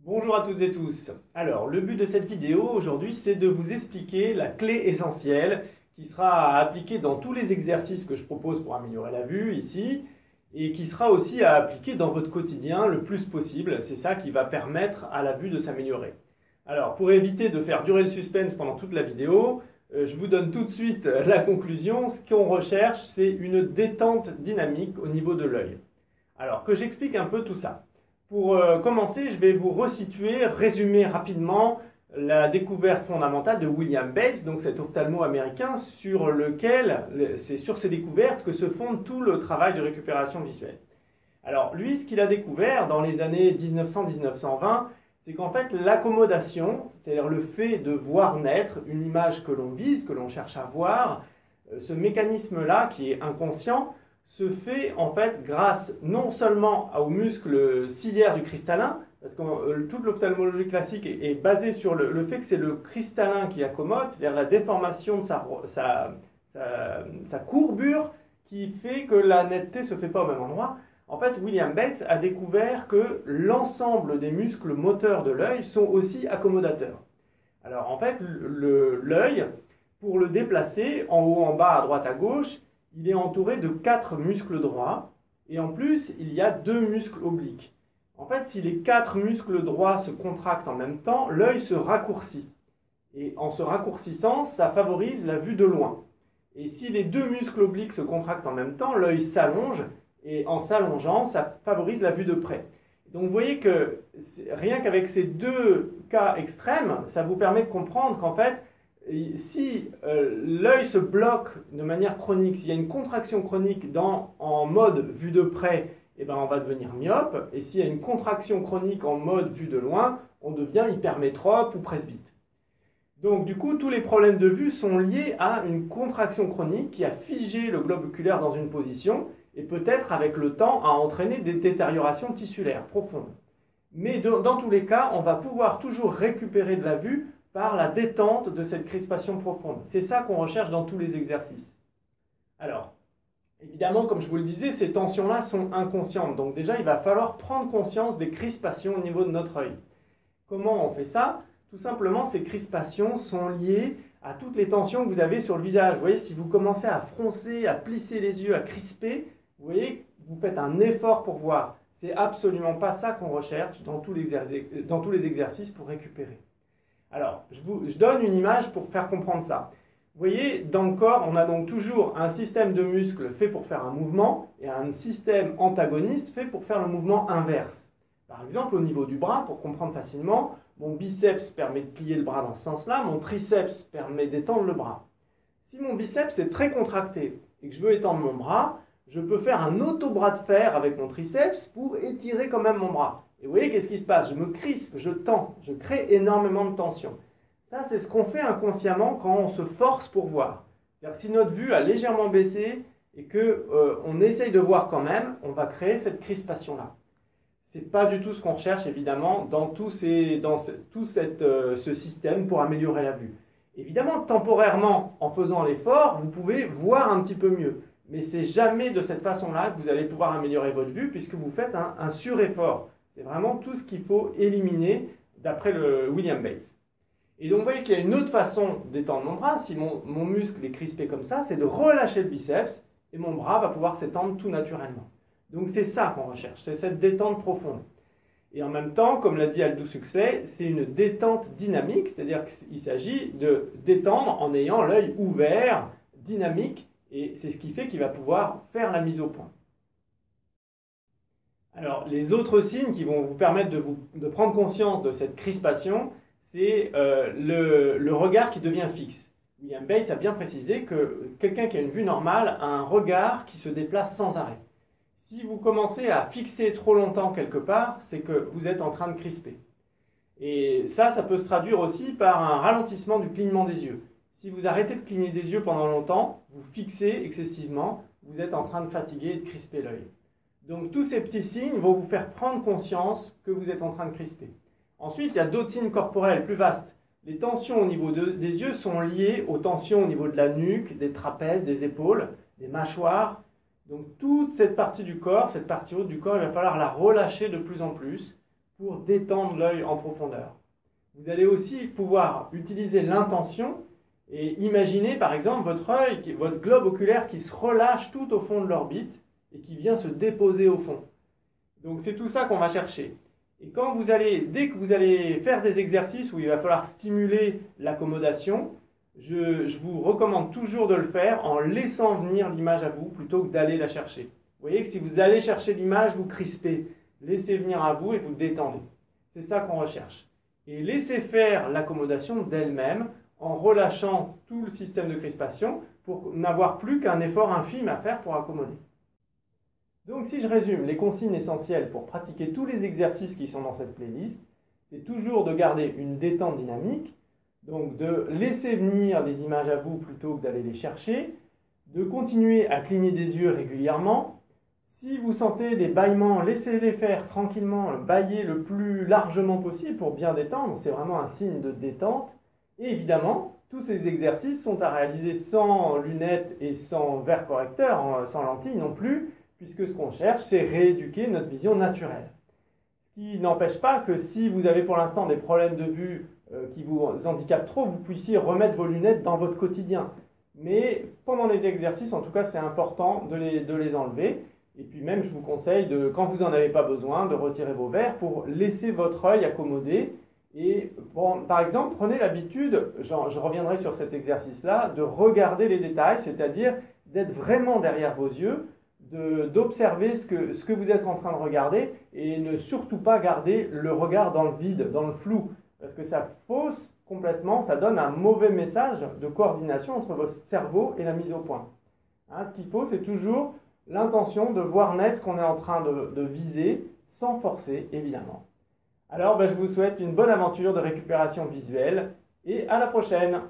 Bonjour à toutes et tous. Alors, le but de cette vidéo aujourd'hui, c'est de vous expliquer la clé essentielle qui sera à appliquer dans tous les exercices que je propose pour améliorer la vue ici et qui sera aussi à appliquer dans votre quotidien le plus possible. C'est ça qui va permettre à la vue de s'améliorer. Alors, pour éviter de faire durer le suspense pendant toute la vidéo, je vous donne tout de suite la conclusion. Ce qu'on recherche, c'est une détente dynamique au niveau de l'œil. Alors, que j'explique un peu tout ça. Pour commencer, je vais vous resituer, résumer rapidement la découverte fondamentale de William Bates, donc cet ophtalmo-américain, sur lequel, c'est sur ces découvertes que se fonde tout le travail de récupération visuelle. Alors, lui, ce qu'il a découvert dans les années 1900-1920, c'est qu'en fait, l'accommodation, c'est-à-dire le fait de voir naître une image que l'on vise, que l'on cherche à voir, ce mécanisme-là, qui est inconscient, se fait en fait grâce non seulement aux muscles ciliaires du cristallin, parce que toute l'ophtalmologie classique est basée sur le fait que c'est le cristallin qui accommode, c'est-à-dire la déformation de sa courbure qui fait que la netteté ne se fait pas au même endroit. En fait, William Bates a découvert que l'ensemble des muscles moteurs de l'œil sont aussi accommodateurs. Alors en fait, l'œil, pour le déplacer en haut, en bas, à droite, à gauche, il est entouré de 4 muscles droits et en plus, il y a 2 muscles obliques. En fait, si les 4 muscles droits se contractent en même temps, l'œil se raccourcit. Et en se raccourcissant, ça favorise la vue de loin. Et si les 2 muscles obliques se contractent en même temps, l'œil s'allonge et en s'allongeant, ça favorise la vue de près. Donc vous voyez que rien qu'avec ces 2 cas extrêmes, ça vous permet de comprendre qu'en fait, si l'œil se bloque de manière chronique, s'il y a une contraction chronique en mode vue de près, eh ben on va devenir myope. Et s'il y a une contraction chronique en mode vue de loin, on devient hypermétrope ou presbyte. Donc du coup, tous les problèmes de vue sont liés à une contraction chronique qui a figé le globe oculaire dans une position et peut-être avec le temps a entraîné des détériorations tissulaires profondes. Mais dans tous les cas, on va pouvoir toujours récupérer de la vue par la détente de cette crispation profonde. C'est ça qu'on recherche dans tous les exercices. Alors, évidemment, comme je vous le disais, ces tensions-là sont inconscientes. Donc déjà, il va falloir prendre conscience des crispations au niveau de notre œil. Comment on fait ça? Tout simplement, ces crispations sont liées à toutes les tensions que vous avez sur le visage. Vous voyez, si vous commencez à froncer, à plisser les yeux, à crisper, vous voyez, vous faites un effort pour voir. C'est absolument pas ça qu'on recherche dans tous les exercices pour récupérer. Alors, je donne une image pour faire comprendre ça. Vous voyez, dans le corps, on a donc toujours un système de muscles fait pour faire un mouvement et un système antagoniste fait pour faire le mouvement inverse. Par exemple, au niveau du bras, pour comprendre facilement, mon biceps permet de plier le bras dans ce sens-là, mon triceps permet d'étendre le bras. Si mon biceps est très contracté et que je veux étendre mon bras, je peux faire un auto-bras de fer avec mon triceps pour étirer quand même mon bras. Et vous voyez, qu'est-ce qui se passe? Je me crispe, je tends, je crée énormément de tension. Ça, c'est ce qu'on fait inconsciemment quand on se force pour voir. C'est-à-dire, si notre vue a légèrement baissé et qu'on essaye de voir quand même, on va créer cette crispation-là. Ce n'est pas du tout ce qu'on recherche, évidemment, dans tout ce système pour améliorer la vue. Évidemment, temporairement, en faisant l'effort, vous pouvez voir un petit peu mieux. Mais ce n'est jamais de cette façon-là que vous allez pouvoir améliorer votre vue puisque vous faites un sureffort. C'est vraiment tout ce qu'il faut éliminer d'après le William Bates. Et donc vous voyez qu'il y a une autre façon d'étendre mon bras. Si mon muscle est crispé comme ça, c'est de relâcher le biceps et mon bras va pouvoir s'étendre tout naturellement. Donc c'est ça qu'on recherche, c'est cette détente profonde. Et en même temps, comme l'a dit Aldous Huxley, c'est une détente dynamique, c'est-à-dire qu'il s'agit de détendre en ayant l'œil ouvert, dynamique, et c'est ce qui fait qu'il va pouvoir faire la mise au point. Alors, les autres signes qui vont vous permettre de prendre conscience de cette crispation, c'est le regard qui devient fixe. William Bates a bien précisé que quelqu'un qui a une vue normale a un regard qui se déplace sans arrêt. Si vous commencez à fixer trop longtemps quelque part, c'est que vous êtes en train de crisper. Et ça peut se traduire aussi par un ralentissement du clignement des yeux. Si vous arrêtez de cligner des yeux pendant longtemps, vous fixez excessivement, vous êtes en train de fatiguer et de crisper l'œil. Donc tous ces petits signes vont vous faire prendre conscience que vous êtes en train de crisper. Ensuite, il y a d'autres signes corporels plus vastes. Les tensions au niveau des yeux sont liées aux tensions au niveau de la nuque, des trapèzes, des épaules, des mâchoires. Donc toute cette partie du corps, cette partie haute du corps, il va falloir la relâcher de plus en plus pour détendre l'œil en profondeur. Vous allez aussi pouvoir utiliser l'intention et imaginer par exemple votre œil, votre globe oculaire qui se relâche tout au fond de l'orbite et qui vient se déposer au fond. Donc c'est tout ça qu'on va chercher. Et dès que vous allez faire des exercices où il va falloir stimuler l'accommodation, je vous recommande toujours de le faire en laissant venir l'image à vous plutôt que d'aller la chercher. Vous voyez que si vous allez chercher l'image, vous crispez. Laissez venir à vous et vous détendez. C'est ça qu'on recherche. Et laissez faire l'accommodation d'elle-même en relâchant tout le système de crispation pour n'avoir plus qu'un effort infime à faire pour accommoder. Donc si je résume les consignes essentielles pour pratiquer tous les exercices qui sont dans cette playlist, c'est toujours de garder une détente dynamique, donc de laisser venir les images à vous plutôt que d'aller les chercher, de continuer à cligner des yeux régulièrement. Si vous sentez des bâillements, laissez-les faire tranquillement, bâillez le plus largement possible pour bien détendre, c'est vraiment un signe de détente. Et évidemment, tous ces exercices sont à réaliser sans lunettes et sans verre correcteur, sans lentilles non plus, puisque ce qu'on cherche, c'est rééduquer notre vision naturelle. Ce qui n'empêche pas que si vous avez pour l'instant des problèmes de vue qui vous handicapent trop, vous puissiez remettre vos lunettes dans votre quotidien. Mais pendant les exercices, en tout cas, c'est important de les enlever. Et puis même, je vous conseille, quand vous n'en avez pas besoin, de retirer vos verres pour laisser votre œil accommoder. Et par exemple, prenez l'habitude, je reviendrai sur cet exercice-là, de regarder les détails, c'est-à-dire d'être vraiment derrière vos yeux, d'observer ce que vous êtes en train de regarder et ne surtout pas garder le regard dans le vide, dans le flou, parce que ça fausse complètement, ça donne un mauvais message de coordination entre votre cerveau et la mise au point. Hein, ce qu'il faut, c'est toujours l'intention de voir net ce qu'on est en train de viser, sans forcer, évidemment. Alors, je vous souhaite une bonne aventure de récupération visuelle et à la prochaine!